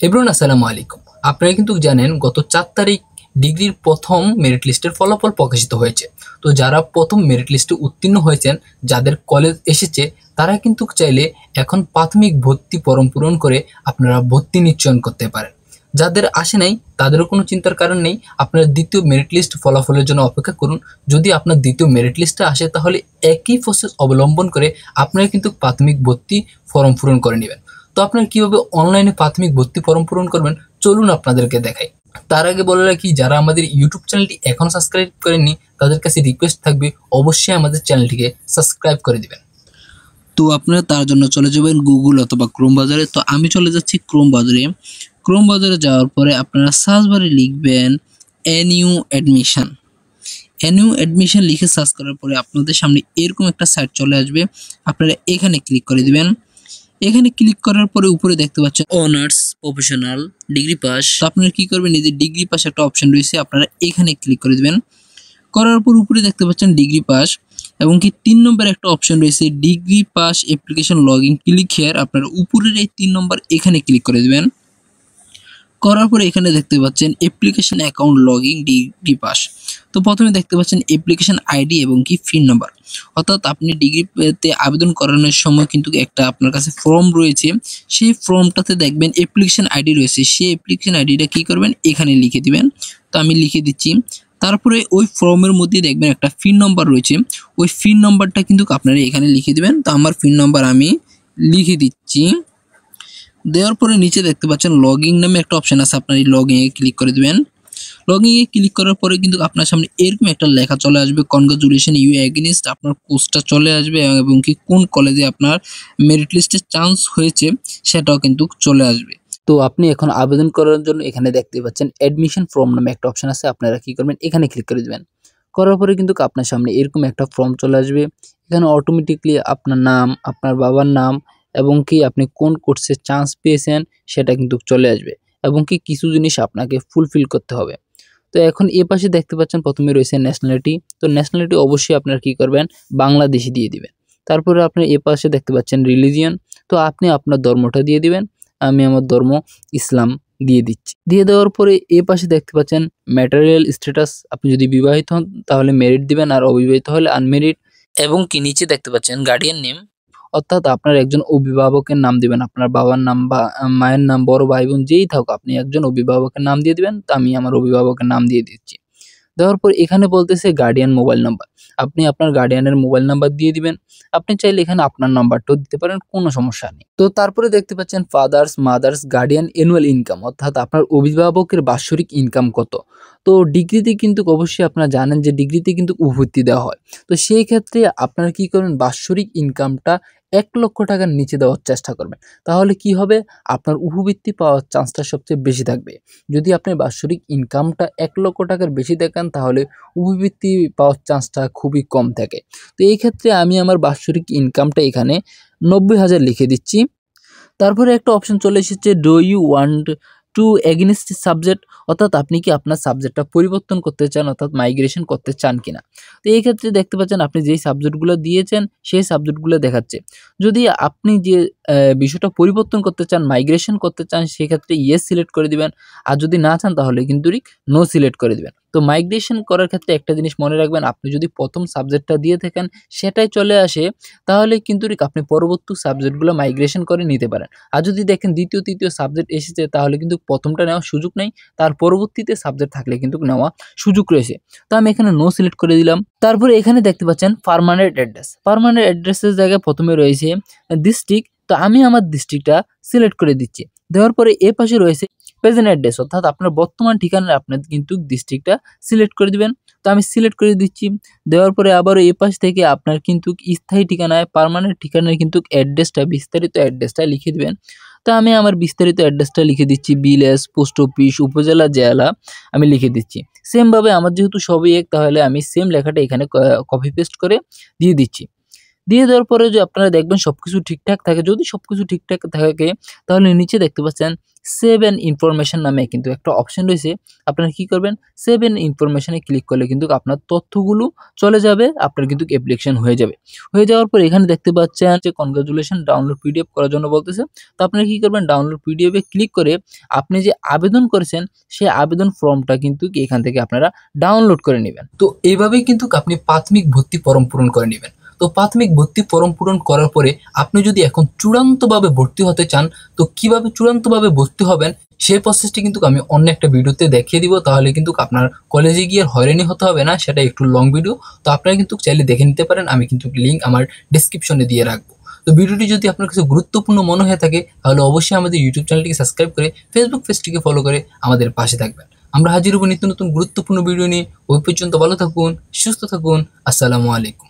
Everyone আসসালামু আলাইকুম। আপনারা কিন্তু জানেন গত ৪ তারিখ ডিগ্রির প্রথম মেরিট লিস্টের ফলাফল প্রকাশিত হয়েছে। তো যারা প্রথম মেরিট লিস্টে উত্তীর্ণ হয়েছেন, যাদের কলেজ এসেছে, তারা কিন্তু চাইলে এখন প্রাথমিক ভর্তি ফরম পূরণ করে আপনারা ভর্তি নিশ্চয়ন করতে পারেন। যাদের আসে নাই তাদেরও কোনো চিন্তার কারণ নেই। আপনারা দ্বিতীয় মেরিট লিস্ট ফলাফলের জন্য অপেক্ষা করুন। যদি আপনার দ্বিতীয় মেরিট লিস্টে আসে তাহলে একই প্রসেস অবলম্বন করে আপনারা কিন্তু প্রাথমিক ভর্তি ফরম পূরণ করে নেবেন। তো আপনারা কিভাবে অনলাইনে প্রাথমিক ভর্তি ফরম পূরণ করবেন চলুন আপনাদেরকে দেখাই। তার আগে বলে রাখি, যারা আমাদের ইউটিউব চ্যানেলটি এখন সাবস্ক্রাইব করেননি তাদের কাছে রিকোয়েস্ট থাকবে অবশ্যই আমাদের চ্যানেলটিকে সাবস্ক্রাইব করে দিবেন। তো আপনারা তার জন্য চলে যাবেন গুগল অথবা ক্রোম বাজারে। তো আমি চলে যাচ্ছি ক্রোম বাজারে। ক্রোম বাজারে যাওয়ার পরে আপনারা সার্চ বারে লিখবেন এনইউ অ্যাডমিশন। এনইউ অ্যাডমিশন লিখে সার্চ করার পরে আপনাদের সামনে এরকম একটা সাইট চলে আসবে। আপনারা এখানে ক্লিক করে দিবেন। এখানে ক্লিক করার পরে উপরে দেখতে পাচ্ছেন অনার্স, প্রফেশনাল, ডিগ্রি পাস। তো আপনারা কি করবেন, এই যে ডিগ্রি পাস একটা অপশন রয়েছে, আপনারা এখানে ক্লিক করে দিবেন। করার পর উপরে দেখতে পাচ্ছেন ডিগ্রি পাস এবং কি ৩ নম্বর একটা অপশন রয়েছে degree pass application log in, click here. আপনারা উপরের এই ৩ নম্বর এখানে ক্লিক করে দিবেন। করার পরে এখানে দেখতে পাচ্ছেন application account log in degree pass. তো প্রথমে দেখতে পাচ্ছেন অ্যাপ্লিকেশন আইডি এবং কি পিন নাম্বার, অর্থাৎ আপনি ডিগ্রিতে আবেদন করানোর সময় কিন্তু একটা আপনার কাছে ফর্ম রয়েছে, সেই ফর্মটাতে দেখবেন অ্যাপ্লিকেশন আইডি রয়েছে। সেই অ্যাপ্লিকেশন আইডিটা কি করবেন, এখানে লিখে দিবেন। তো আমি লিখে দিচ্ছি। তারপরে ওই ফর্মের মধ্যে দেখবেন একটা পিন নম্বর রয়েছে, ওই পিন নম্বরটা কিন্তু আপনারা এখানে লিখে দিবেন। তো আমার পিন নম্বর আমি লিখে দিচ্ছি। দেওয়ার পরে নিচে দেখতে পাচ্ছেন লগইন নামে একটা অপশন আছে, আপনার এই লগইন এ ক্লিক করে দিবেন। লগইন এ ক্লিক করার পরে কিন্তু আপনার সামনে এরকম একটা লেখা চলে আসবে, কনগ্রাচুলেশন ইউ এগেইনস্ট। আপনার কোর্সটা চলে আসবে এবং কি কোন কলেজে আপনার মেরিট লিস্টে চান্স হয়েছে সেটাও কিন্তু চলে আসবে। তো আপনি এখন আবেদন করার জন্য এখানে দেখতে পাচ্ছেন অ্যাডমিশন ফর্ম নামে একটা অপশন আছে, আপনারা কি করবেন, এখানে ক্লিক করে দিবেন। করার পরে কিন্তু আপনার সামনে এরকম একটা ফর্ম চলে আসবে। এখানে অটোমেটিকলি আপনার নাম, আপনার বাবার নাম এবং কি আপনি কোন কোর্সে চান্স পেয়েছেন সেটা কিন্তু চলে আসবে এবং কি কিছু জিনিস আপনাকে ফুলফিল করতে হবে। তো এখন এ পাশে দেখতে পাচ্ছেন প্রথমে রয়েছে ন্যাশনালিটি। তো ন্যাশনালিটি অবশ্যই আপনারা কি করবেন, বাংলাদেশি দিয়ে দিবেন। তারপরে আপনি এ পাশে দেখতে পাচ্ছেন রিলিজিয়ন। তো আপনি আপনার ধর্মটা দিয়ে দিবেন। আমি আমার ধর্ম ইসলাম দিয়ে দিচ্ছি। দিয়ে দেওয়ার পরে এ পাশে দেখতে পাচ্ছেন ম্যাটেরিয়াল স্ট্যাটাস। আপনি যদি বিবাহিত হন তাহলে মেরিট দিবেন, আর অবিবাহিত হলে আনমেরিড। এবং কি নিচে দেখতে পাচ্ছেন গার্ডিয়ান নেম, অর্থাৎ আপনার একজন অভিভাবকের নাম দিবেন, আপনার বাবার নাম বা মায়ের নাম, বড় ভাই বোন যেই থাকুক আপনি একজন অভিভাবকের নাম দিয়ে দিবেন। তো আমি আমার অভিভাবকের নাম দিয়ে দিচ্ছি। দেওয়ার পর এখানে বলতেছে গার্ডিয়ান মোবাইল নাম্বার, আপনি আপনার গার্ডিয়ানের মোবাইল নাম্বার দিয়ে দিবেন। আপনি চাইলে এখানে আপনার নাম্বারটাও দিতে পারেন, কোনো সমস্যা নেই। তো তারপরে দেখতে পাচ্ছেন father's, mother's, guardian annual income, অর্থাৎ আপনার অভিভাবকের বাৎসরিক ইনকাম কত। তো ডিগ্রিতে কিন্তু অবশ্যই আপনারা জানেন যে ডিগ্রিতে কিন্তু উভর্তি দেওয়া হয়। তো সেই ক্ষেত্রে আপনারা কি করবেন, বাৎসরিক ইনকামটা ১,০০,০০০ টাকার নিচে দেওয়ার চেষ্টা করবেন। তাহলে কি হবে, আপনার উপবৃত্তি পাওয়ার চান্সটা সবচেয়ে বেশি থাকবে। যদি আপনি বাৎসরিক ইনকামটা ১,০০,০০০ টাকার বেশি দেখান তাহলে উপবৃত্তি পাওয়ার চান্সটা খুবই কম থাকে। তো এই ক্ষেত্রে আমি আমার বাৎসরিক ইনকামটা এখানে ৯০,০০০ লিখে দিচ্ছি। তারপরে একটা অপশন চলে এসেছে do you want to against subject, অর্থাৎ আপনি কি আপনার সাবজেক্টটা পরিবর্তন করতে চান, অর্থাৎ মাইগ্রেশন করতে চান কিনা। তো এই ক্ষেত্রে দেখতে পাচ্ছেন আপনি যেই সাবজেক্টগুলো দিয়েছেন সেই সাবজেক্টগুলো দেখাচ্ছে। যদি আপনি যে বিষয়টা পরিবর্তন করতে চান, মাইগ্রেশন করতে চান, সেক্ষেত্রে ইয়েস সিলেক্ট করে দিবেন। আর যদি না চান তাহলে কিন্তু নো সিলেক্ট করে দিবেন। তো মাইগ্রেশন করার ক্ষেত্রে একটা জিনিস মনে রাখবেন, আপনি যদি প্রথম সাবজেক্টটা দিয়ে থাকেন সেটাই চলে আসে তাহলে কিন্তু আপনি পরবর্তী সাবজেক্টগুলো মাইগ্রেশন করে নিতে পারেন। আর যদি দেখেন দ্বিতীয়, তৃতীয় সাবজেক্ট এসেছে তাহলে কিন্তু প্রথমটা নেওয়ার সুযোগ নেই, তার পরবর্তীতে সাবজেক্ট থাকলে কিন্তু নেওয়া সুযোগ রয়েছে। তো আমি এখানে নো সিলেক্ট করে দিলাম। তারপরে এখানে দেখতে পাচ্ছেন পার্মানেন্ট অ্যাড্রেস। পার্মানেন্ট অ্যাড্রেসের জায়গায় প্রথমে রয়েছে ডিস্ট্রিক্ট। তো আমি আমার ডিস্ট্রিক্টটা সিলেক্ট করে দিচ্ছি। দেওয়ার পরে এ পাশে রয়েছে প্রেজেন্ট অ্যাড্রেস, অর্থাৎ আপনার বর্তমান ঠিকানায় আপনার কিন্তু ডিস্ট্রিক্টটা সিলেক্ট করে দিবেন। তো আমি সিলেক্ট করে দিচ্ছি। দেওয়ার পরে আবারও এ পাশ থেকে আপনার কিন্তু স্থায়ী ঠিকানায়, পার্মানেন্ট ঠিকানায় কিন্তু অ্যাড্রেসটা, বিস্তারিত অ্যাড্রেসটা লিখে দিবেন। তো আমি আমার বিস্তারিত অ্যাড্রেসটা লিখে দিচ্ছি, ভিলেজ, পোস্ট অফিস, উপজেলা, জেলা আমি লিখে দিচ্ছি। সেমভাবে আমার যেহেতু সবই এক তাহলে আমি সেম লেখাটা এখানে কপি পেস্ট করে দিয়ে দিচ্ছি। দিয়ে দেওয়ার পরে যে আপনারা দেখবেন সবকিছু ঠিকঠাক থাকে, যদি সবকিছু ঠিকঠাক থাকে তাহলে নিচে দেখতে পাচ্ছেন সেভ এন্ড ইনফরমেশন নামে কিন্তু একটা অপশন রয়েছে। আপনারা কি করবেন, সেভ এন্ড ইনফরমেশনে ক্লিক করলে কিন্তু আপনার তথ্যগুলো চলে যাবে, আপনার কিন্তু অ্যাপ্লিকেশন হয়ে যাবে। হয়ে যাওয়ার পর এখানে দেখতে পাচ্ছেন যে কনগ্রাচুলেশন ডাউনলোড পিডিএফ করার জন্য বলতেছে। তো আপনারা কি করবেন, ডাউনলোড পিডিএফ এ ক্লিক করে আপনি যে আবেদন করেছেন সেই আবেদন ফর্মটা কিন্তু এখান থেকে আপনারা ডাউনলোড করে নেবেন। তো এইভাবেই কিন্তু আপনি প্রাথমিক ভর্তি ফর্ম পূরণ করে নেবেন। তো প্রাথমিক ভর্তি ফর্ম পূরণ করার পরে আপনি যদি এখন চূড়ান্তভাবে ভর্তি হতে চান, তো কিভাবে চূড়ান্তভাবে ভর্তি হবেন সেই প্রসেসটি কিন্তু আমি অন্য একটা ভিডিওতে দেখিয়ে দিব। তাহলে কিন্তু আপনার কলেজে গিয়ে হয়রানি হতে হবে না, সেটা একটু লং ভিডিও। তো আপনারা কিন্তু চাইলে দেখে নিতে পারেন, আমি কিন্তু লিঙ্ক আমার ডেসক্রিপশনে দিয়ে রাখবো। তো ভিডিওটি যদি আপনার কাছে গুরুত্বপূর্ণ মনে হয়ে থাকে তাহলে অবশ্যই আমাদের ইউটিউব চ্যানেলটিকে সাবস্ক্রাইব করে ফেসবুক পেজটিকে ফলো করে আমাদের পাশে থাকবেন। আমরা হাজির হব নিত্য নতুন গুরুত্বপূর্ণ ভিডিও নিয়ে। ওই পর্যন্ত ভালো থাকুন, সুস্থ থাকুন। আসসালামু আলাইকুম।